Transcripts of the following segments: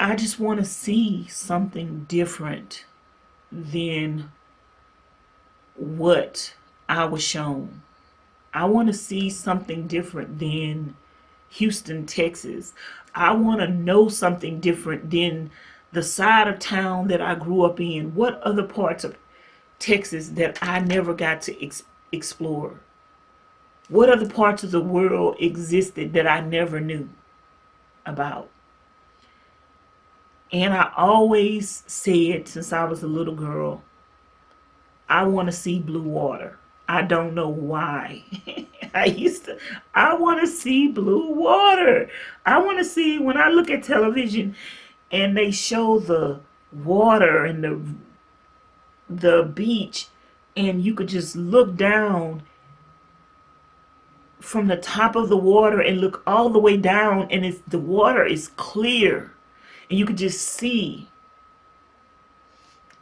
I just want to see something different than what I was shown. I want to see something different than Houston, Texas. I want to know something different than the side of town that I grew up in. What other parts of Texas that I never got to explore? What other parts of the world existed that I never knew about? And I always said since I was a little girl, I want to see blue water. I don't know why. I want to see blue water. I want to see, when I look at television and they show the water and the beach, and you could just look down from the top of the water and look all the way down, and the water is clear, and you could just see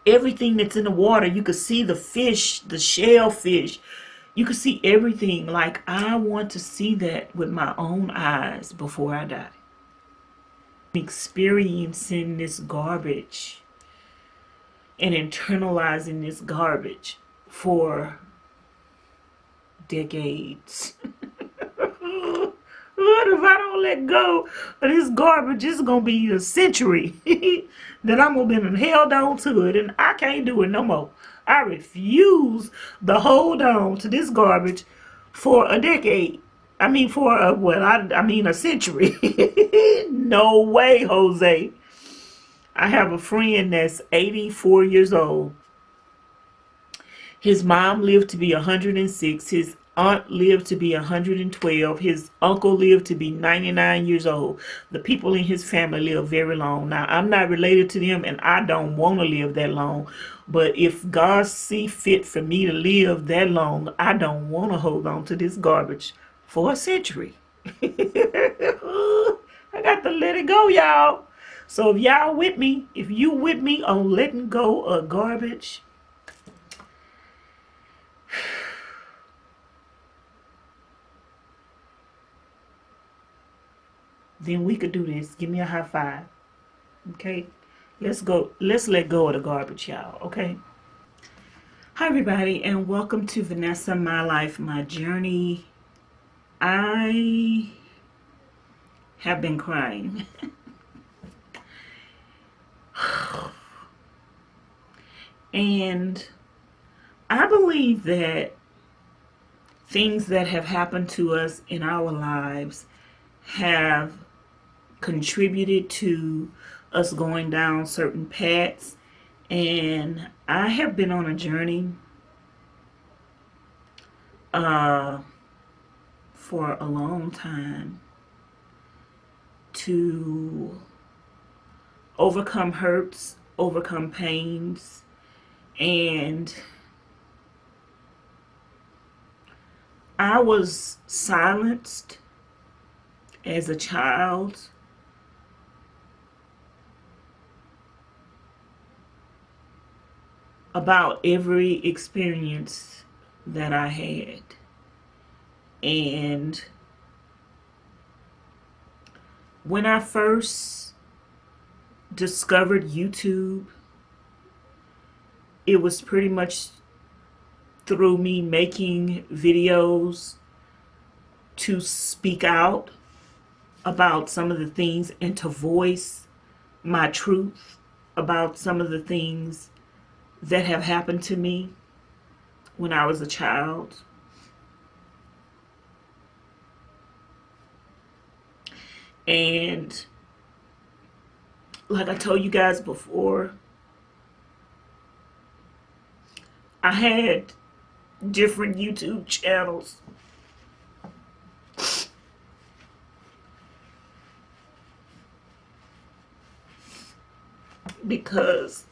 everything that's in the water. You could see the fish, the shellfish. You could see everything. Like, I want to see that with my own eyes before I die. Experiencing this garbage and internalizing this garbage for decades. What if I don't let go of this garbage? It's going to be a century that I'm going to be held on to it, and I can't do it no more. I refuse to hold on to this garbage for a decade. I mean, for a century. No way, Jose. I have a friend that's 84 years old. His mom lived to be 106. His aunt lived to be 112. His uncle lived to be 99 years old. The people in his family live very long. Now, I'm not related to them, and I don't want to live that long. But if God see fit for me to live that long, I don't want to hold on to this garbage for a century. I got to let it go, y'all. So if y'all with me, if you with me on letting go of garbage, then we could do this. Give me a high five. Okay? Let's go. Let's let go of the garbage, y'all. Okay? Hi, everybody, and welcome to Vanessa, My Life, My Journey. I have been crying. And I believe that things that have happened to us in our lives have contributed to us going down certain paths. And I have been on a journey for a long time to overcome hurts, overcome pains, and I was silenced as a child. About every experience that I had. And when I first discovered YouTube, it was pretty much through me making videos to speak out about some of the things and to voice my truth about some of the things that have happened to me when I was a child. And like I told you guys before, I had different YouTube channels. Because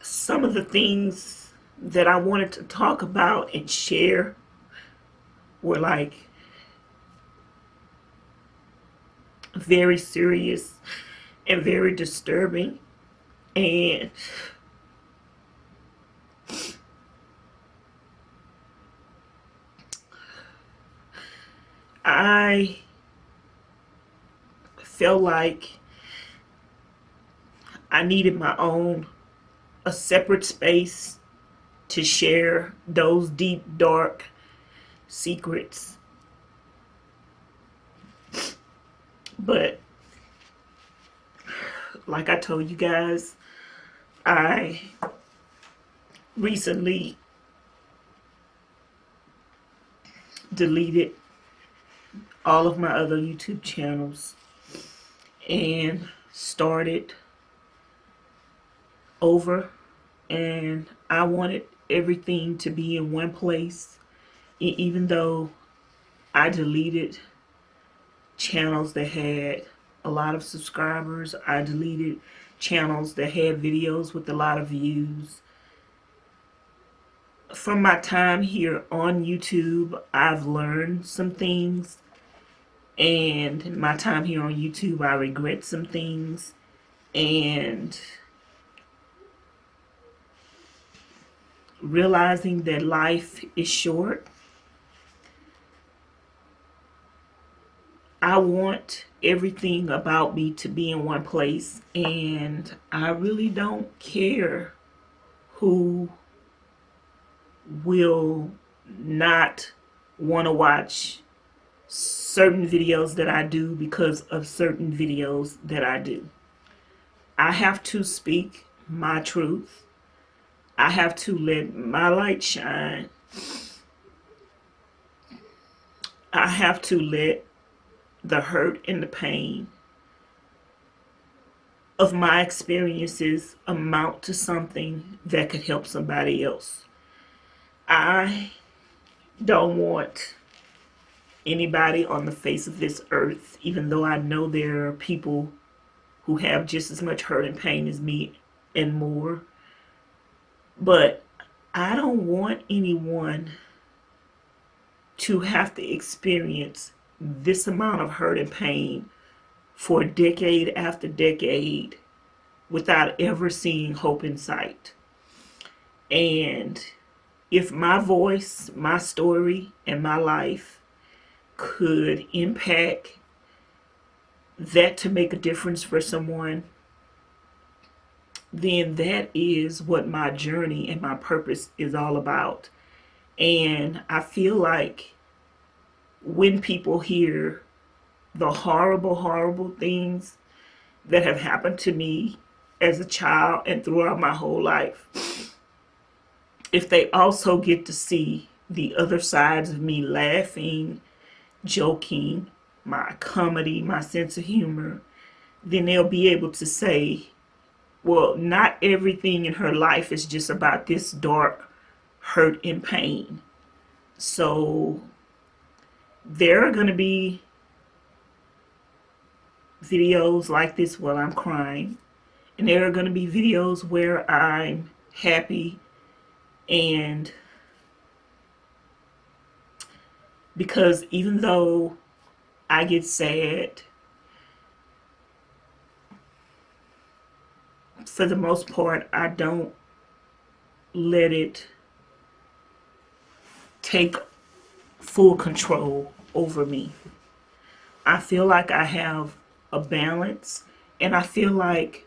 some of the things that I wanted to talk about and share were like very serious and very disturbing. And I felt like I needed a separate space to share those deep, dark secrets. But like I told you guys, I recently deleted all of my other YouTube channels and started over, and I wanted everything to be in one place. Even though I deleted channels that had a lot of subscribers, I deleted channels that had videos with a lot of views. From my time here on YouTube, I've learned some things, and in my time here on YouTube, I regret some things, and realizing that life is short, I want everything about me to be in one place, and I really don't care who will not want to watch certain videos that I do because of certain videos that I do. I have to speak my truth. I have to let my light shine. I have to let the hurt and the pain of my experiences amount to something that could help somebody else. I don't want anybody on the face of this earth, even though I know there are people who have just as much hurt and pain as me and more, but I don't want anyone to have to experience this amount of hurt and pain for decade after decade without ever seeing hope in sight. And if my voice, my story, and my life could impact that to make a difference for someone, then that is what my journey and my purpose is all about. And I feel like when people hear the horrible, horrible things that have happened to me as a child and throughout my whole life, if they also get to see the other sides of me laughing, joking, my comedy, my sense of humor, then they'll be able to say, well, not everything in her life is just about this dark hurt and pain. So there are going to be videos like this where I'm crying, and there are going to be videos where I'm happy, and because even though I get sad, for the most part, I don't let it take full control over me. I feel like I have a balance, and I feel like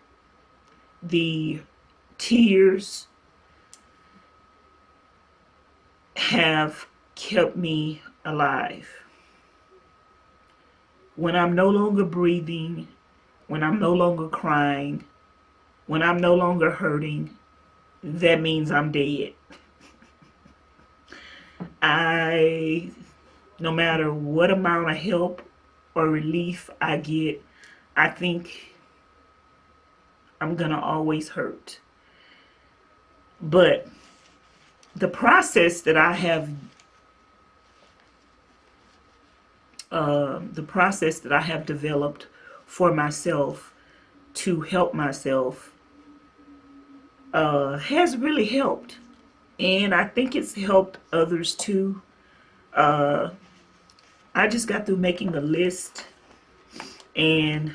the tears have kept me alive. When I'm no longer breathing, when I'm no longer crying, when I'm no longer hurting, that means I'm dead. No matter what amount of help or relief I get, I think I'm gonna always hurt. But the process that I have developed for myself to help myself has really helped, and I think it's helped others too. I just got through making a list, and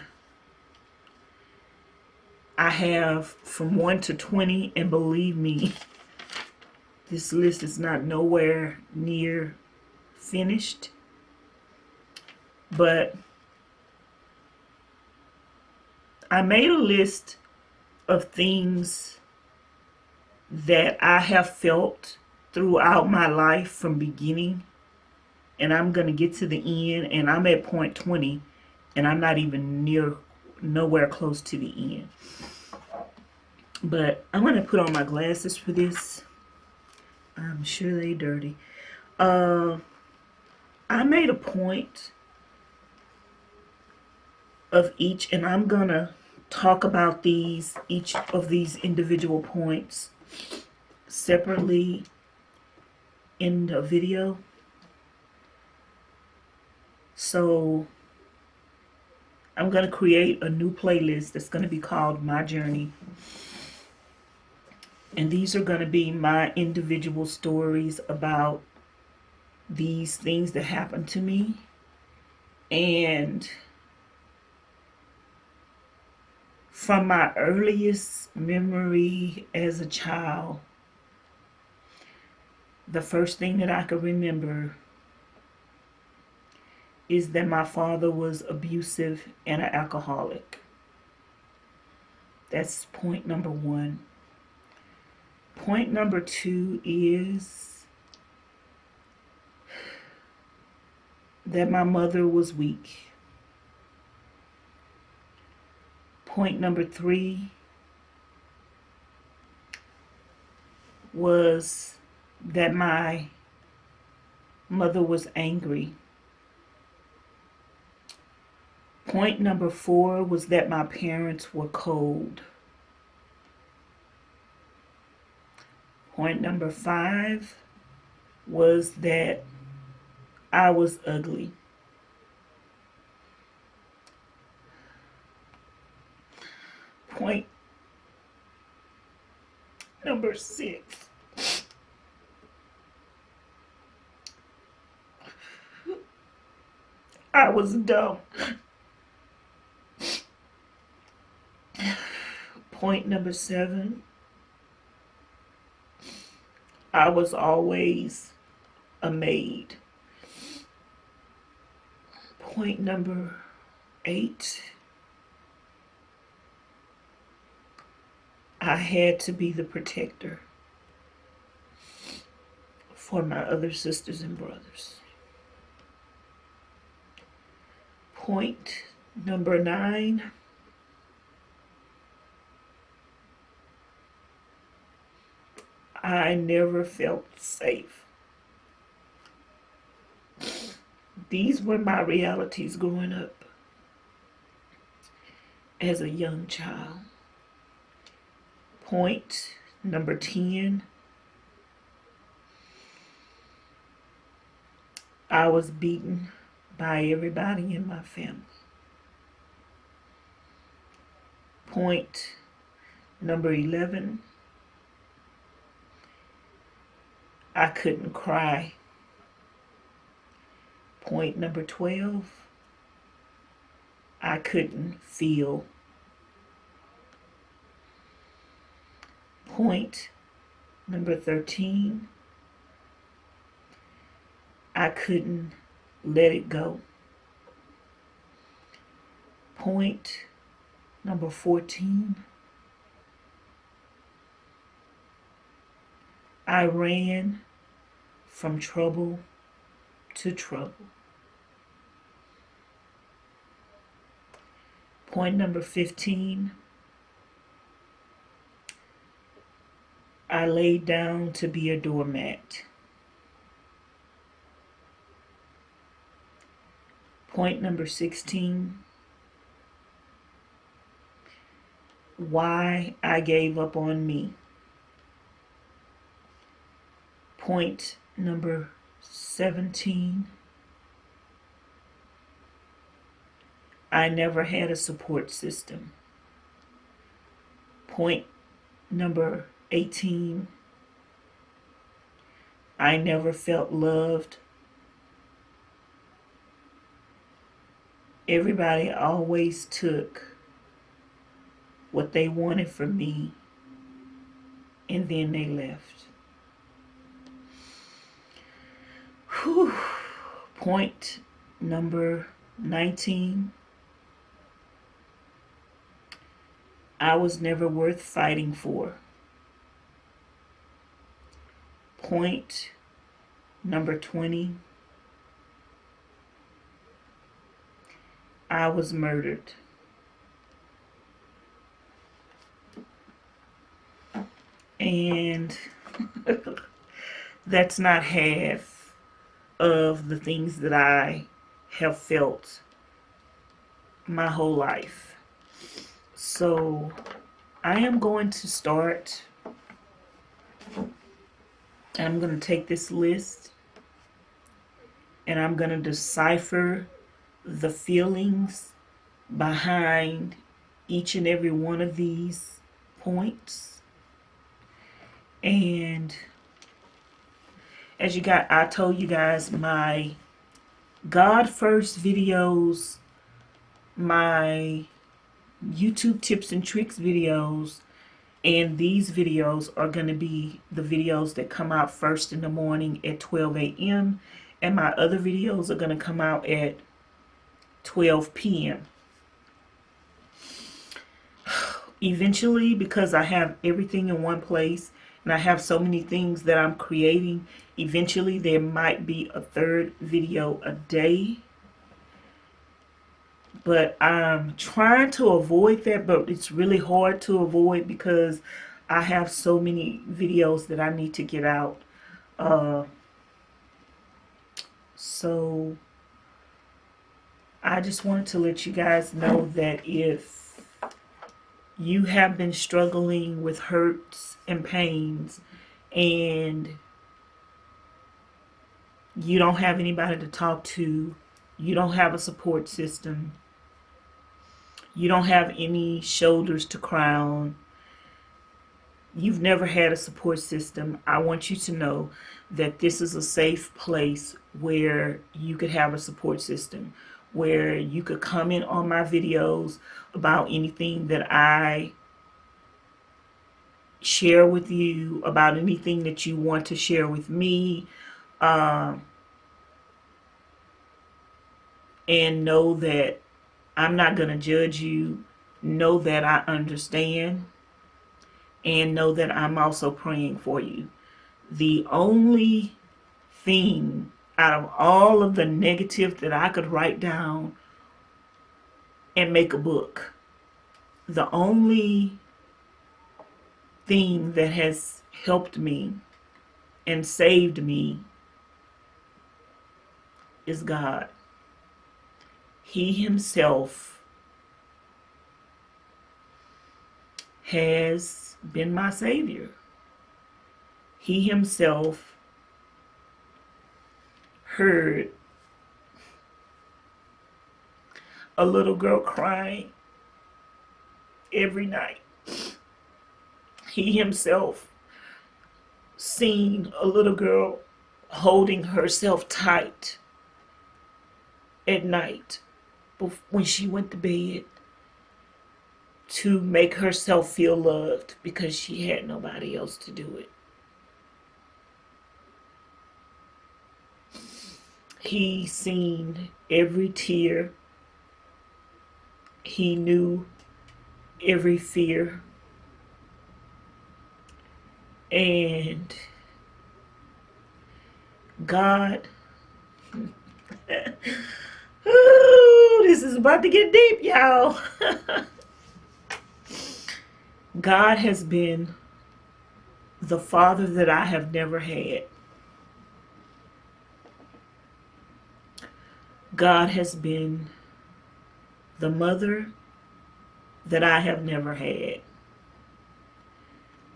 I have from 1 to 20, and believe me, this list is not nowhere near finished. But I made a list of things that I have felt throughout my life from beginning, and I'm going to get to the end, and I'm at point 20, and I'm not even nowhere close to the end. But I'm going to put on my glasses for this. I'm sure they dirty. I made a point of each, and I'm going to talk about each of these individual points separately in the video. So I'm going to create a new playlist that's going to be called My Journey. And these are going to be my individual stories about these things that happened to me. And from my earliest memory as a child, the first thing that I can remember is that my father was abusive and an alcoholic. That's point number one. Point number two is that my mother was weak. Point number three was that my mother was angry. Point number four was that my parents were cold. Point number five was that I was ugly. Point number six, I was dumb. Point number seven, I was always a maid. Point number 8, I had to be the protector for my other sisters and brothers. Point number 9, I never felt safe. These were my realities growing up as a young child. Point number 10, I was beaten by everybody in my family. Point number 11, I couldn't cry. Point number 12, I couldn't feel. Point number 13, I couldn't let it go. Point number 14, I ran from trouble to trouble. Point number 15, I laid down to be a doormat. Point number 16, why I gave up on me. Point number 17, I never had a support system. Point number 18, I never felt loved. Everybody always took what they wanted from me, and then they left. Whew. Point number 19. I was never worth fighting for. Point number 20. I was murdered. And that's not half of the things that I have felt my whole life. So I am going to start. I'm going to take this list and I'm going to decipher the feelings behind each and every one of these points. And as I told you guys, my God First videos, my YouTube tips and tricks videos, and these videos are going to be the videos that come out first in the morning at 12 a.m. And my other videos are going to come out at 12 p.m. Eventually, because I have everything in one place and I have so many things that I'm creating, eventually there might be a third video a day. But I'm trying to avoid that, but it's really hard to avoid because I have so many videos that I need to get out. So I just wanted to let you guys know that if you have been struggling with hurts and pains and you don't have anybody to talk to, you don't have a support system, you don't have any shoulders to cry on, you've never had a support system, I want you to know that this is a safe place where you could have a support system, where you could comment on my videos about anything that I share with you, about anything that you want to share with me, and know that I'm not going to judge you. Know that I understand, and know that I'm also praying for you. The only thing out of all of the negative that I could write down and make a book, the only thing that has helped me and saved me is God. He himself has been my savior. He himself heard a little girl crying every night. He himself seen a little girl holding herself tight at night when she went to bed to make herself feel loved because she had nobody else to do it. He seen every tear. He knew every fear. And God, ooh, this is about to get deep, y'all. God has been the father that I have never had. God has been the mother that I have never had.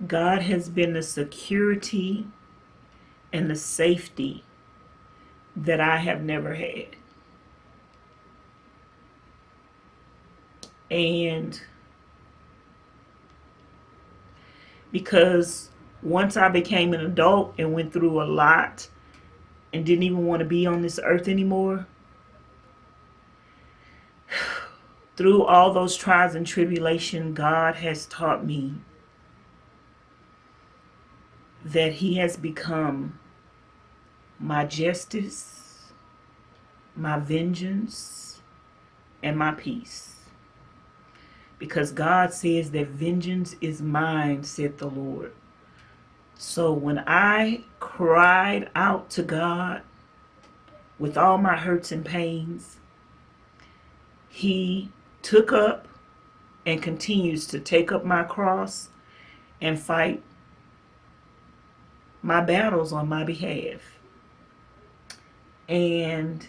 God has been the security and the safety that I have never had. And because once I became an adult and went through a lot and didn't even want to be on this earth anymore, through all those trials and tribulation, God has taught me that he has become my justice, my vengeance, and my peace. Because God says that vengeance is mine, said the Lord. So when I cried out to God with all my hurts and pains, He took up and continues to take up my cross and fight my battles on my behalf. And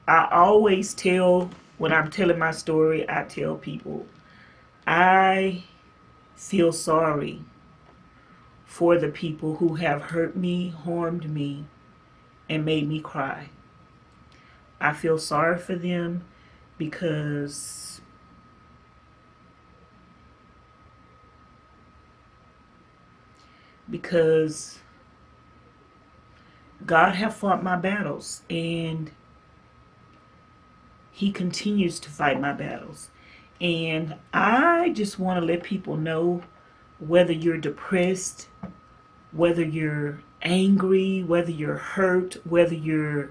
I always tell, when I'm telling my story, I tell people, I feel sorry for the people who have hurt me, harmed me, and made me cry. I feel sorry for them because God have fought my battles, and He continues to fight my battles. And I just want to let people know, whether you're depressed, whether you're angry, whether you're hurt, whether you're,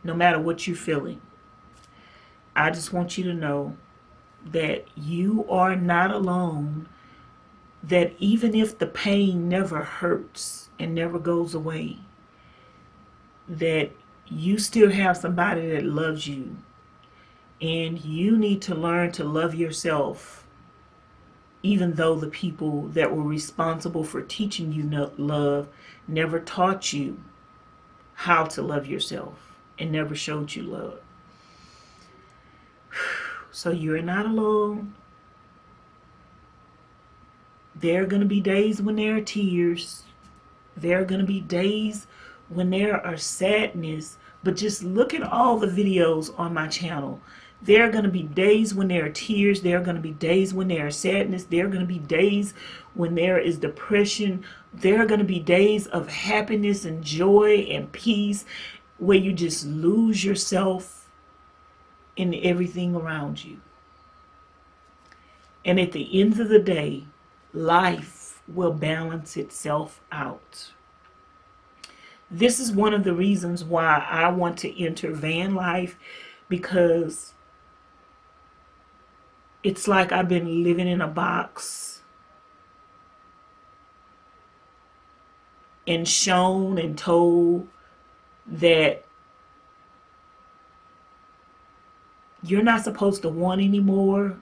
no matter what you're feeling, I just want you to know that you are not alone, that even if the pain never hurts and never goes away, that you still have somebody that loves you, and you need to learn to love yourself, even though the people that were responsible for teaching you love never taught you how to love yourself and never showed you love. So you're not alone. There are going to be days when there are tears. There are going to be days when there are sadness. But just look at all the videos on my channel. There are going to be days when there are tears. There are going to be days when there are sadness. There are going to be days when there is depression. There are going to be days of happiness and joy and peace, where you just lose yourself in everything around you. And at the end of the day, life will balance itself out. This is one of the reasons why I want to enter van life, because it's like I've been living in a box and shown and told that you're not supposed to want anymore.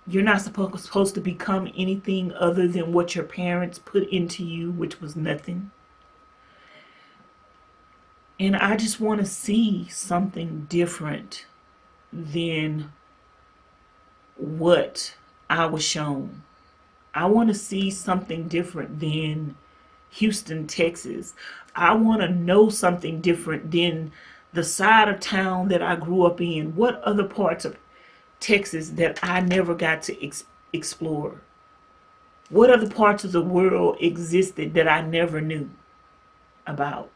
You're not supposed to become anything other than what your parents put into you, which was nothing. And I just want to see something different than what I was shown. I want to see something different than Houston, Texas. I want to know something different than the side of town that I grew up in. What other parts of Texas that I never got to explore? What other parts of the world existed that I never knew about?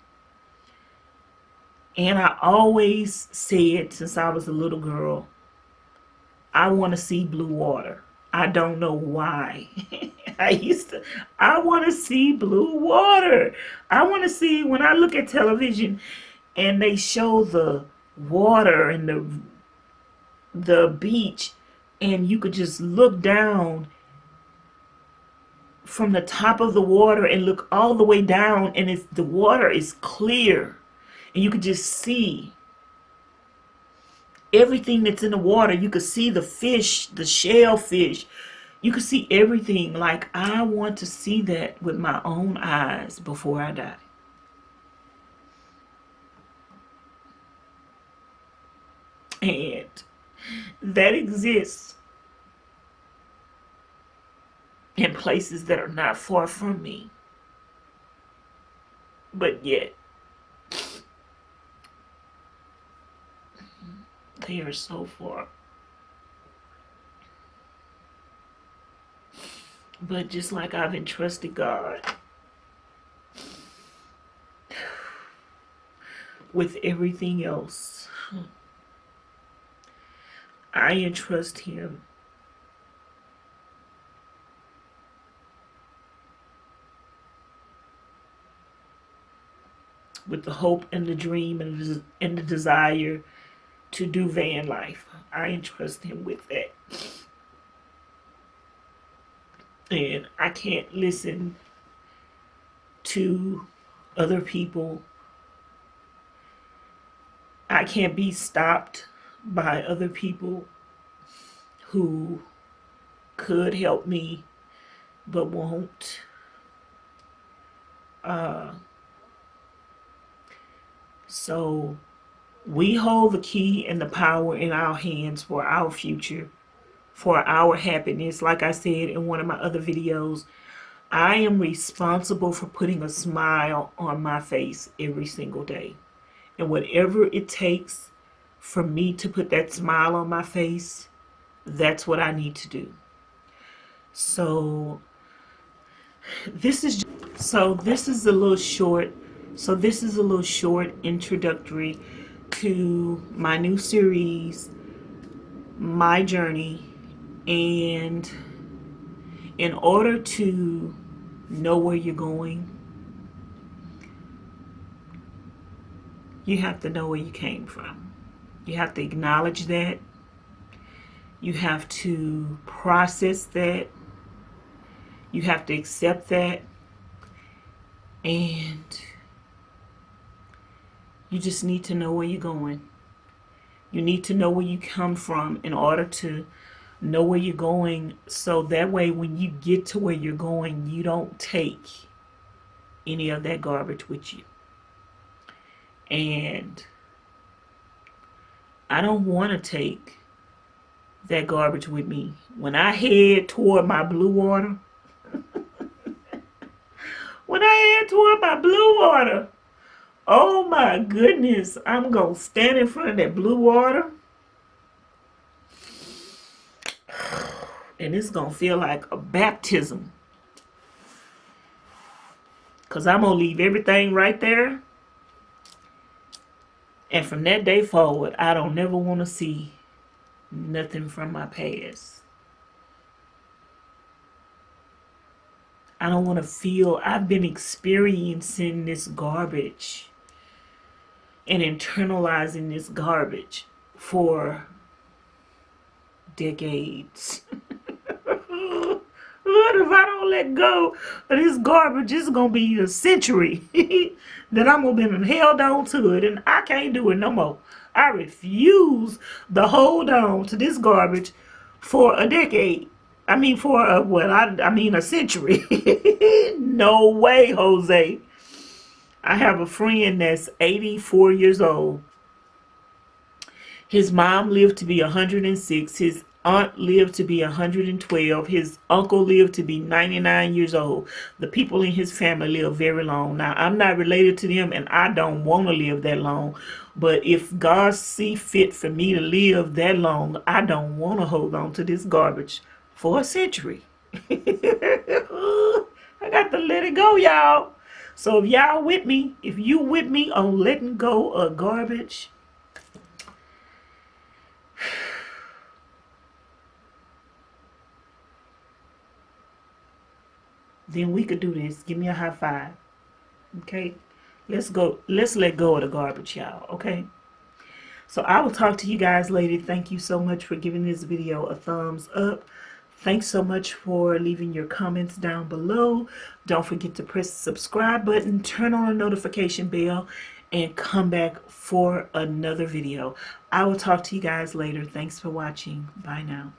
And I always said, since I was a little girl, I want to see blue water. I don't know why. I want to see blue water. I want to see, when I look at television and they show the water and the beach, and you could just look down from the top of the water and look all the way down, and the water is clear, and you could just see everything that's in the water. You could see the fish, the shellfish. You could see everything. Like, I want to see that with my own eyes before I die. And that exists in places that are not far from me. But yet, they are so far. But just like I've entrusted God with everything else, I entrust Him with the hope and the dream and the desire to do van life. I entrust him with that. And I can't listen to other people. I can't be stopped by other people who could help me but won't. So we hold the key and the power in our hands for our future, for our happiness. Like I said in one of my other videos, I am responsible for putting a smile on my face every single day. And whatever it takes for me to put that smile on my face, that's what I need to do. So this is a little short. So this is a little short introductory to my new series, my journey. And in order to know where you're going, you have to know where you came from. You have to acknowledge that. You have to process that. You have to accept that. And you just need to know where you're going. You need to know where you come from in order to know where you're going, so that way when you get to where you're going, you don't take any of that garbage with you. And I don't want to take that garbage with me. When I head toward my blue water, oh my goodness, I'm going to stand in front of that blue water. And it's going to feel like a baptism. Because I'm going to leave everything right there. And from that day forward, I don't never want to see nothing from my past. I don't want to feel, I've been experiencing this garbage and internalizing this garbage for decades. What if I don't let go of this garbage? It's going to be a century that I'm going to be held on to it, and I can't do it no more. I refuse to hold on to this garbage for a decade. I mean, for a century. No way, Jose. I have a friend that's 84 years old. His mom lived to be 106. His aunt lived to be 112. His uncle lived to be 99 years old. The people in his family live very long. Now, I'm not related to them, and I don't want to live that long. But if God see fit for me to live that long, I don't want to hold on to this garbage for a century. I got to let it go, y'all. So if y'all with me, if you with me on letting go of garbage, then we could do this. Give me a high five. Okay? Let's go. Let's let go of the garbage, y'all. Okay? So I will talk to you guys later. Thank you so much for giving this video a thumbs up. Thanks so much for leaving your comments down below. Don't forget to press the subscribe button, turn on the notification bell, and come back for another video. I will talk to you guys later. Thanks for watching. Bye now.